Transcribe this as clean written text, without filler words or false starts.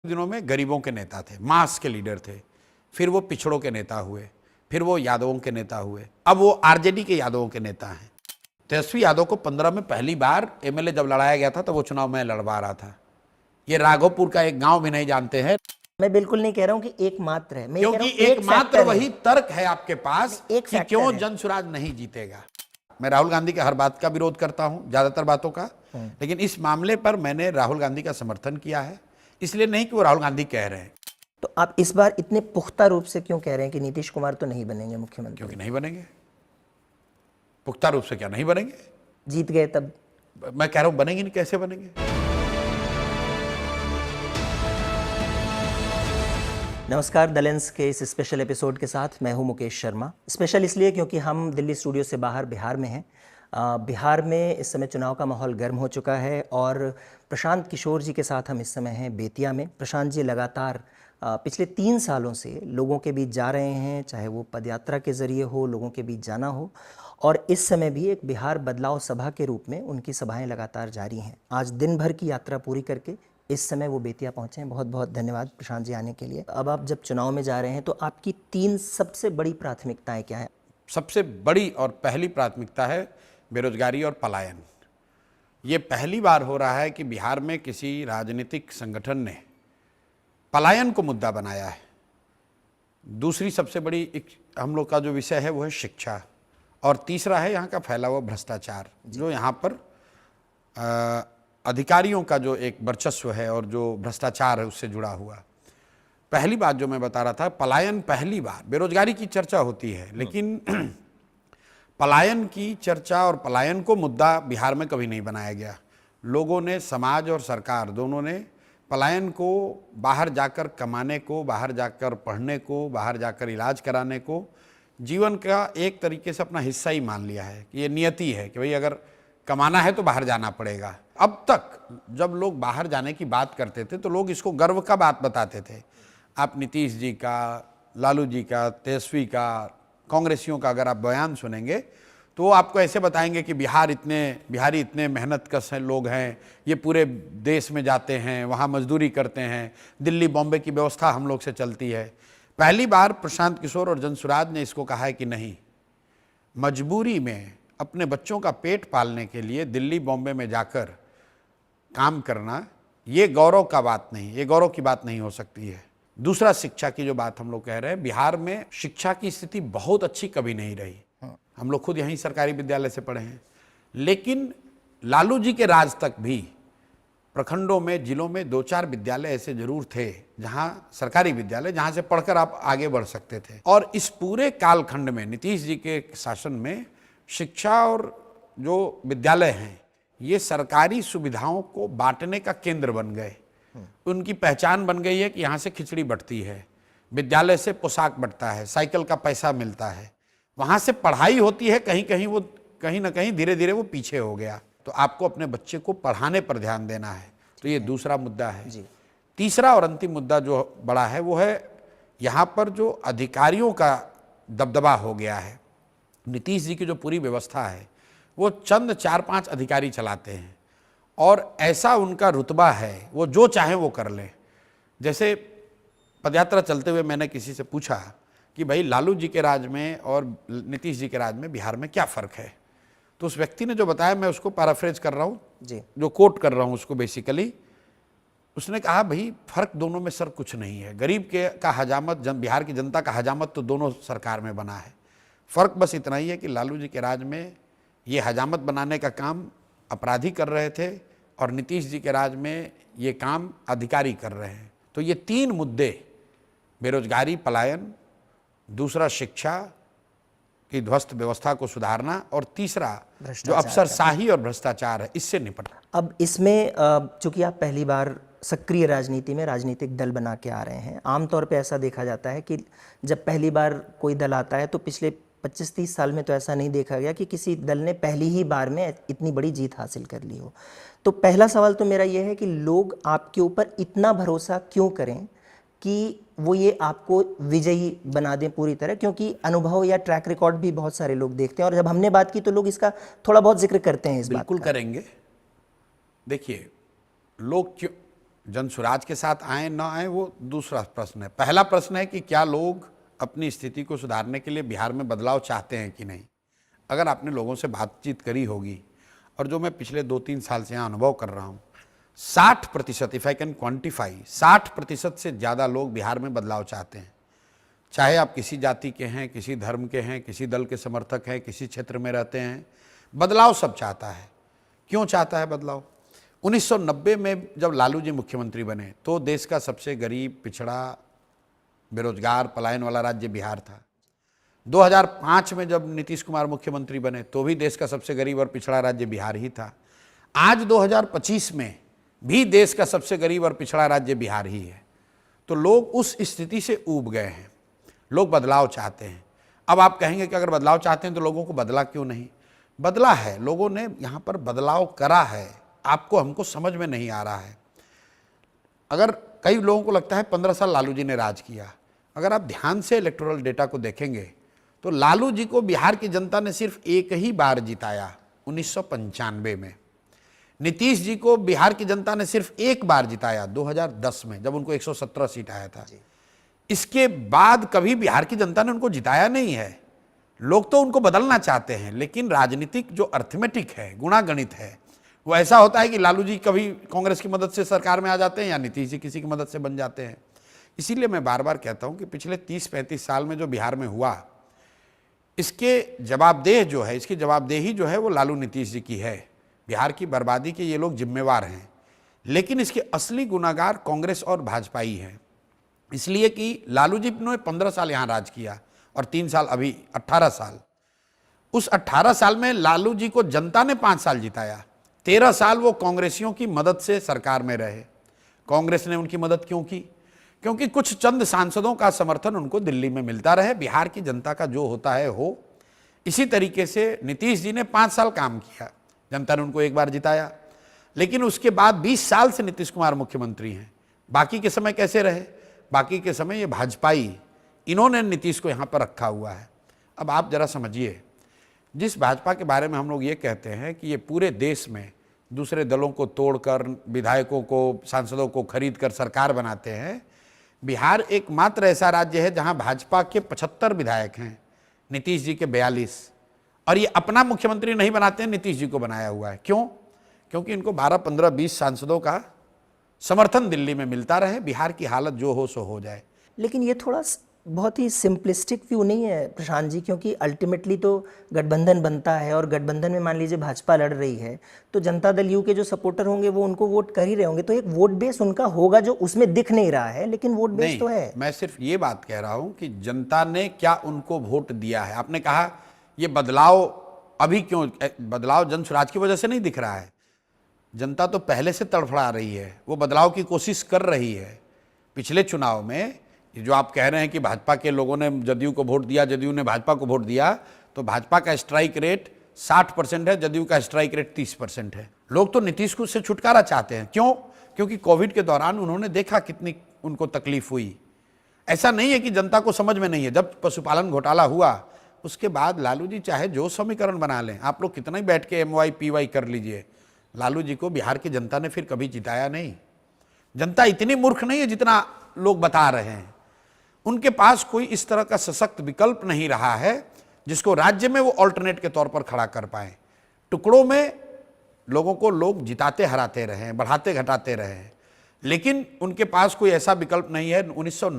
दिनों में गरीबों के नेता थे, मास के लीडर थे, फिर वो पिछड़ों के नेता हुए, फिर वो यादवों के नेता हुए, अब वो आरजेडी के यादवों के नेता हैं। तेजस्वी यादव को 15 में पहली बार एमएलए जब लड़ाया गया था तो वो चुनाव में लड़वा रहा था। ये राघोपुर का एक गांव भी नहीं जानते हैं। मैं बिल्कुल नहीं कह रहा हूं कि एकमात्र है, मैं क्योंकि एकमात्र वही तर्क है आपके पास कि क्यों जनसुराज नहीं जीतेगा। मैं राहुल गांधी के हर बात का विरोध करता हूं, ज्यादातर बातों का, लेकिन इस मामले पर मैंने राहुल गांधी का समर्थन किया है, इसलिए नहीं कि वो राहुल गांधी कह रहे हैं। तो आप इस बार इतने पुख्ता रूप से क्यों कह रहे हैं कि नीतीश कुमार तो नहीं बनेंगे मुख्यमंत्री? क्योंकि नहीं बनेंगे। पुख्ता रूप से क्या नहीं बनेंगे? जीत गए तब? मैं कह रहा हूं बनेंगे नहीं, कैसे बनेंगे? नमस्कार, द लेंस के इस स्पेशल एपिसोड के साथ मैं हूं मुकेश शर्मा। स्पेशल इसलिए क्योंकि हम दिल्ली स्टूडियो से बाहर बिहार में हैं। बिहार में इस समय चुनाव का माहौल गर्म हो चुका है और प्रशांत किशोर जी के साथ हम इस समय हैं बेतिया में। प्रशांत जी लगातार पिछले 3 सालों से लोगों के बीच जा रहे हैं, चाहे वो पदयात्रा के ज़रिए हो, लोगों के बीच जाना हो, और इस समय भी एक बिहार बदलाव सभा के रूप में उनकी सभाएं लगातार जारी हैं। आज दिन भर की यात्रा पूरी करके इस समय वो बेतिया पहुंचे हैं। बहुत बहुत धन्यवाद प्रशांत जी आने के लिए। अब आप जब चुनाव में जा रहे हैं तो आपकी 3 सबसे बड़ी प्राथमिकताएं क्या है? सबसे बड़ी और पहली प्राथमिकता है बेरोजगारी और पलायन। ये पहली बार हो रहा है कि बिहार में किसी राजनीतिक संगठन ने पलायन को मुद्दा बनाया है। दूसरी सबसे बड़ी हम लोग का जो विषय है वो है शिक्षा, और तीसरा है यहाँ का फैला हुआ भ्रष्टाचार, जो यहाँ पर अधिकारियों का जो एक वर्चस्व है और जो भ्रष्टाचार है उससे जुड़ा हुआ। पहली बात जो मैं बता रहा था, पलायन पहली बार, बेरोजगारी की चर्चा होती है लेकिन पलायन की चर्चा और पलायन को मुद्दा बिहार में कभी नहीं बनाया गया। लोगों ने, समाज और सरकार दोनों ने पलायन को, बाहर जाकर कमाने को, बाहर जाकर पढ़ने को, बाहर जाकर इलाज कराने को जीवन का एक तरीके से अपना हिस्सा ही मान लिया है कि ये नियति है कि भाई अगर कमाना है तो बाहर जाना पड़ेगा। अब तक जब लोग बाहर जाने की बात करते थे तो लोग इसको गर्व का बात बताते थे। आप नीतीश जी का, लालू जी का, तेजस्वी का, कांग्रेसियों का अगर आप बयान सुनेंगे तो वो आपको ऐसे बताएंगे कि बिहारी इतने मेहनतकश हैं, लोग हैं, ये पूरे देश में जाते हैं, वहाँ मजदूरी करते हैं, दिल्ली बॉम्बे की व्यवस्था हम लोग से चलती है। पहली बार प्रशांत किशोर और जनसुराज ने इसको कहा है कि नहीं, मजबूरी में अपने बच्चों का पेट पालने के लिए दिल्ली बॉम्बे में जाकर काम करना ये गौरव का बात नहीं, ये गौरव की बात नहीं हो सकती है। दूसरा, शिक्षा की जो बात हम लोग कह रहे हैं, बिहार में शिक्षा की स्थिति बहुत अच्छी कभी नहीं रही। हम लोग खुद यहीं सरकारी विद्यालय से पढ़े हैं, लेकिन लालू जी के राज तक भी प्रखंडों में, जिलों में 2-4 विद्यालय ऐसे जरूर थे जहां, सरकारी विद्यालय, जहां से पढ़कर आप आगे बढ़ सकते थे। और इस पूरे कालखंड में नीतीश जी के शासन में शिक्षा और जो विद्यालय हैं ये सरकारी सुविधाओं को बांटने का केंद्र बन गए। उनकी पहचान बन गई है कि यहाँ से खिचड़ी बंटती है, विद्यालय से पोशाक बंटता है, साइकिल का पैसा मिलता है, वहाँ से पढ़ाई होती है। कहीं कहीं वो, कहीं ना कहीं धीरे धीरे वो पीछे हो गया। तो आपको अपने बच्चे को पढ़ाने पर ध्यान देना है। तो ये दूसरा मुद्दा है जी। तीसरा और अंतिम मुद्दा जो बड़ा है वो है यहाँ पर जो अधिकारियों का दबदबा हो गया है। नीतीश जी की जो पूरी व्यवस्था है वो चंद 4-5 अधिकारी चलाते हैं और ऐसा उनका रुतबा है, वो जो चाहे वो कर लें। जैसे पदयात्रा चलते हुए मैंने किसी से पूछा कि भाई लालू जी के राज में और नीतीश जी के राज में बिहार में क्या फ़र्क है, तो उस व्यक्ति ने जो बताया, मैं उसको पैराफ्रेज कर रहा हूँ जी, जो कोट कर रहा हूँ उसको बेसिकली, उसने कहा भाई फ़र्क दोनों में सर कुछ नहीं है। गरीब का हजामत, बिहार की जनता का हजामत तो दोनों सरकार में बना है। फ़र्क बस इतना ही है कि लालू जी के राज में ये हजामत बनाने का काम अपराधी कर रहे थे और नीतीश जी के राज में ये काम अधिकारी कर रहे हैं। तो ये 3 मुद्दे, बेरोजगारी, पलायन, दूसरा शिक्षा की ध्वस्त व्यवस्था को सुधारना, और तीसरा जो अफसरशाही और भ्रष्टाचार है, इससे निपटना। अब इसमें चूंकि आप पहली बार सक्रिय राजनीति में राजनीतिक दल बना के आ रहे हैं, आमतौर पे ऐसा देखा जाता है कि जब पहली बार कोई दल आता है तो पिछले 25-30 साल में तो ऐसा नहीं देखा गया कि किसी दल ने पहली ही बार में इतनी बड़ी जीत हासिल कर ली हो। तो पहला सवाल तो मेरा ये है कि लोग आपके ऊपर इतना भरोसा क्यों करें कि वो ये आपको विजयी बना दें पूरी तरह? क्योंकि अनुभव या ट्रैक रिकॉर्ड भी बहुत सारे लोग देखते हैं और जब हमने बात की तो लोग इसका थोड़ा बहुत जिक्र करते हैं। इस बात बिल्कुल करेंगे। देखिए, लोग क्यों, जन सुराज के साथ आए ना आए वो दूसरा प्रश्न है। पहला प्रश्न है कि क्या लोग अपनी स्थिति को सुधारने के लिए बिहार में बदलाव चाहते हैं कि नहीं। अगर आपने लोगों से बातचीत करी होगी, और जो मैं पिछले 2-3 साल से यहाँ अनुभव कर रहा हूँ, 60%, इफ आई कैन क्वांटिफाई, 60% से ज़्यादा लोग बिहार में बदलाव चाहते हैं। चाहे आप किसी जाति के हैं, किसी धर्म के हैं, किसी दल के समर्थक हैं, किसी क्षेत्र में रहते हैं, बदलाव सब चाहता है। क्यों चाहता है बदलाव? 1990 में जब लालू जी मुख्यमंत्री बने तो देश का सबसे गरीब, पिछड़ा, बेरोजगार, पलायन वाला राज्य बिहार था। 2005 में जब नीतीश कुमार मुख्यमंत्री बने तो भी देश का सबसे गरीब और पिछड़ा राज्य बिहार ही था। आज 2025 में भी देश का सबसे गरीब और पिछड़ा राज्य बिहार ही है। तो लोग उस स्थिति से ऊब गए हैं, लोग बदलाव चाहते हैं। अब आप कहेंगे कि अगर बदलाव चाहते हैं तो लोगों को बदला क्यों नहीं? बदला है, लोगों ने यहाँ पर बदलाव करा है, आपको हमको समझ में नहीं आ रहा है। अगर कई लोगों को लगता है 15 साल लालू जी ने राज किया, अगर आप ध्यान से इलेक्टोरल डेटा को देखेंगे तो लालू जी को बिहार की जनता ने सिर्फ एक ही बार जिताया, 1995 में। नीतीश जी को बिहार की जनता ने सिर्फ एक बार जिताया, 2010 में, जब उनको 117 सीट आया था। इसके बाद कभी बिहार की जनता ने उनको जिताया नहीं है। लोग तो उनको बदलना चाहते हैं, लेकिन राजनीतिक जो अर्थमेटिक है, गुणागणित है, वो ऐसा होता है कि लालू जी कभी कांग्रेस की मदद से सरकार में आ जाते हैं या नीतीश जी किसी की मदद से बन जाते हैं। इसीलिए मैं बार बार कहता हूं कि पिछले 30-35 साल में जो बिहार में हुआ, इसके जवाबदेह जो है, इसकी जवाबदेही जो है वो लालू नीतीश जी की है। बिहार की बर्बादी के ये लोग जिम्मेवार हैं, लेकिन इसके असली गुनाहगार कांग्रेस और भाजपा ही हैं। इसलिए कि लालू जी ने 15 साल यहाँ राज किया और 3 साल अभी 18 साल। उस 18 साल में लालू जी को जनता ने 5 साल जिताया, 13 साल वो कांग्रेसियों की मदद से सरकार में रहे। कांग्रेस ने उनकी मदद क्यों की? क्योंकि कुछ चंद सांसदों का समर्थन उनको दिल्ली में मिलता रहे। बिहार की जनता का जो होता है हो। इसी तरीके से नीतीश जी ने 5 साल काम किया, जनता ने उनको एक बार जिताया, लेकिन उसके बाद 20 साल से नीतीश कुमार मुख्यमंत्री हैं। बाकी के समय कैसे रहे? बाकी के समय ये भाजपाई, इन्होंने नीतीश को यहाँ पर रखा हुआ है। अब आप जरा समझिए, जिस भाजपा के बारे में हम लोग ये कहते हैं कि ये पूरे देश में दूसरे दलों को तोड़कर, विधायकों को, सांसदों को खरीद कर सरकार बनाते हैं, बिहार एकमात्र ऐसा राज्य है जहां भाजपा के 75 विधायक हैं, नीतीश जी के 42, और ये अपना मुख्यमंत्री नहीं बनाते हैं, नीतीश जी को बनाया हुआ है। क्यों? क्योंकि इनको 12, 15, 20 सांसदों का समर्थन दिल्ली में मिलता रहे, बिहार की हालत जो हो सो हो जाए। लेकिन ये थोड़ा बहुत ही सिंपलिस्टिक व्यू नहीं है प्रशांत जी, क्योंकि अल्टीमेटली तो गठबंधन बनता है और गठबंधन में मान लीजिए भाजपा लड़ रही है तो जनता दल यू के जो सपोर्टर होंगे वो उनको वोट कर ही रहे होंगे, तो एक वोट बेस उनका होगा जो उसमें दिख नहीं रहा है, लेकिन वोट बेस तो है। मैं सिर्फ ये बात कह रहा हूं कि जनता ने क्या उनको वोट दिया है। आपने कहा ये बदलाव अभी क्यों? बदलाव जन सुराज की वजह से नहीं दिख रहा है। जनता तो पहले से तड़फड़ा रही है, वो बदलाव की कोशिश कर रही है। पिछले चुनाव में जो आप कह रहे हैं कि भाजपा के लोगों ने जदयू को वोट दिया, जदयू ने भाजपा को वोट दिया, तो भाजपा का स्ट्राइक रेट 60% है, जदयू का स्ट्राइक रेट 30% है। लोग तो नीतीश को से छुटकारा चाहते हैं। क्यों? क्योंकि कोविड के दौरान उन्होंने देखा कितनी उनको तकलीफ हुई। ऐसा नहीं है कि जनता को समझ में नहीं है। जब पशुपालन घोटाला हुआ उसके बाद लालू जी चाहे जो समीकरण बना लें, आप लोग कितना ही बैठ के MY PY कर लीजिए, लालू जी को बिहार की जनता ने फिर कभी जिताया नहीं। जनता इतनी मूर्ख नहीं है जितना लोग बता रहे हैं। उनके पास कोई इस तरह का सशक्त विकल्प नहीं रहा है जिसको राज्य में वो ऑल्टरनेट के तौर पर खड़ा कर पाए। टुकड़ों में लोगों को लोग जिताते हराते रहे हैं, बढ़ाते घटाते रहे हैं, लेकिन उनके पास कोई ऐसा विकल्प नहीं है। 1990